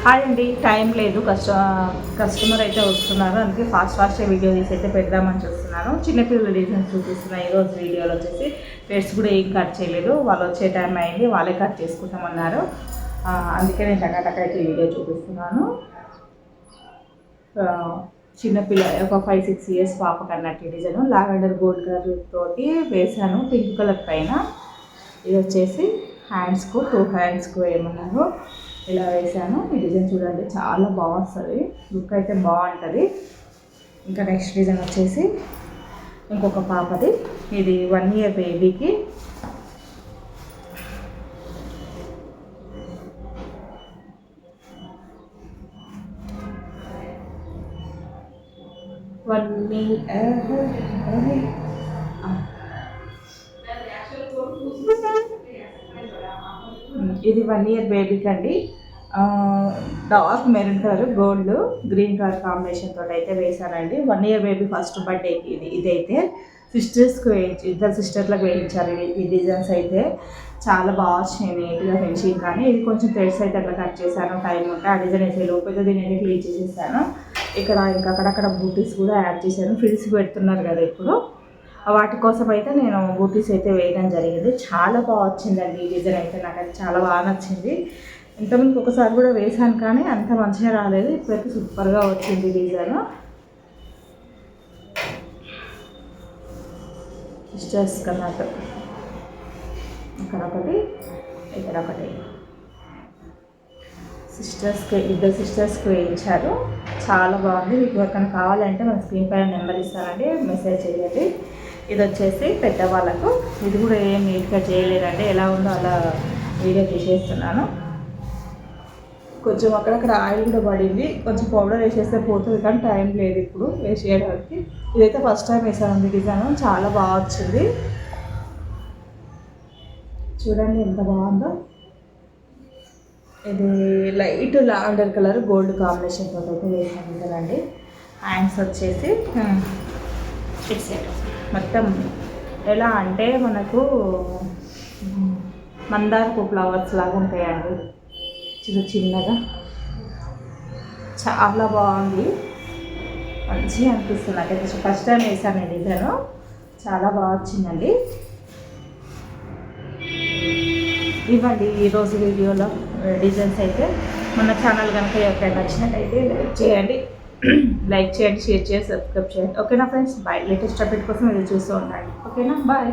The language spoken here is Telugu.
హాయ్ అండి, టైం లేదు, కస్టమర్ అయితే వస్తున్నారు, అందుకే ఫాస్ట్గా వీడియో తీసి అయితే పెడదామని చూస్తున్నాను. చిన్నపిల్లల డిజైన్స్ చూపిస్తున్నాను ఈరోజు వీడియోలో వచ్చేసి. ఫేస్ కూడా ఏం కట్ చేయలేదు, వాళ్ళు వచ్చే టైం అయింది, వాళ్ళే కట్ చేసుకుంటామన్నారు. అందుకే నేను టకాటక అయితే వీడియో చూపిస్తున్నాను. చిన్నపిల్ల ఒక 5-6 ఇయర్స్ పాపకు అన్నట్టు డిజైన్ లావెండర్ గోల్డ్ కలర్ తోటి వేసాను, పింక్ కలర్ పైన. ఇది వచ్చేసి హ్యాండ్స్కు 2 హ్యాండ్స్కు వేయమన్నారు, ఇలా వేసాను. ఈ డిజైన్ చూడండి, చాలా బాగుంటుంది, లుక్ అయితే బాగుంటుంది. ఇంకా నెక్స్ట్ డిజైన్ వచ్చేసి ఇంకొక పాపది, ఇది 1 ఇయర్ బేబీకి. ఇది 1 ఇయర్ బేబీకి అండి. Dark maroon colour gold green colour combination తోటి అయితే వేసానండి. 1 ఇయర్ బేబీ ఫస్ట్ బర్త్డేకి ఇదైతే సిస్టర్స్కి ఇద్దరు సిస్టర్లకు వేయించారు. ఈ డిజైన్స్ అయితే చాలా బాగా వచ్చినాయి, నీట్గా ఫినిషింగ్. కానీ ఇది కొంచెం థ్రెడ్స్ అయితే అట్లా కట్ చేశాను, టైం ఉంటే ఆ డిజైన్ వేసే లోపల దీన్ని అయితే క్లీన్ చేసేసాను. ఇక్కడ ఇంకా అక్కడక్కడ బూటీస్ కూడా యాడ్ చేశాను. ఫ్రిల్స్ పెడుతున్నారు కదా ఇప్పుడు, వాటి కోసం అయితే నేను బూటీస్ అయితే వేయడం జరిగింది. చాలా బాగా వచ్చిందండి ఈ డిజైన్ అయితే, నాకు అది చాలా బాగా నచ్చింది. ఇంతకుముందు ఒకసారి కూడా వేసాను కానీ అంత మంచిగా రాలేదు, ఇప్పుడైతే సూపర్గా వచ్చింది డిజైన్. సిస్టర్స్ కన్నట్టు ఇక్కడ ఒకటి, ఇక్కడ ఒకటి ఇద్దరు సిస్టర్స్కి వేయించారు. చాలా బాగుంది. మీకు ఎవరికైనా కావాలంటే మన స్క్రీన్ పైన నెంబర్ ఇస్తానండి, మెసేజ్ చేయండి. ఇది వచ్చేసి పెద్దవాళ్ళకు, ఇది కూడా ఏం నీట్గా చేయలేదండి, ఎలా ఉందో అలా వీడియో తీసేస్తున్నాను. కొంచెం అక్కడక్కడ ఆయిల్ కూడా పడింది, కొంచెం పౌడర్ వేసేస్తే పోతుంది కానీ టైం లేదు ఇప్పుడు వేస్ట్ చేయడానికి. ఇదైతే ఫస్ట్ టైం వేసానండి డిజైన్, చాలా బాగా వచ్చింది. చూడండి ఎంత బాగుందో. ఇది light lavender colour gold combination తోటి అయితే వేసాను కదండి. హ్యాండ్స్ వచ్చేసి ఇట్ సైడ్ మొత్తం ఎలా అంటే మనకు మందారపు ఫ్లవర్స్ లాగా ఉంటాయండి, చిన్నగా. చాలా బాగుంది, మంచిగా అనిపిస్తుంది నాకైతే. ఫస్ట్ టైం వేసాను ఈ డిజైన్, చాలా బాగా వచ్చిందండి. ఇవ్వండి ఈరోజు వీడియోలో డిజైన్స్ అయితే. మన ఛానల్ కనుక ఎవరికైనా నచ్చినట్టయితే లైక్ చేయండి, షేర్ చేయండి, సబ్స్క్రైబ్ చేయండి. ఓకేనా ఫ్రెండ్స్, బాయ్. లేటెస్ట్ అప్డేట్ కోసం మీరు చూస్తూ ఉండండి. ఓకేనా, బాయ్.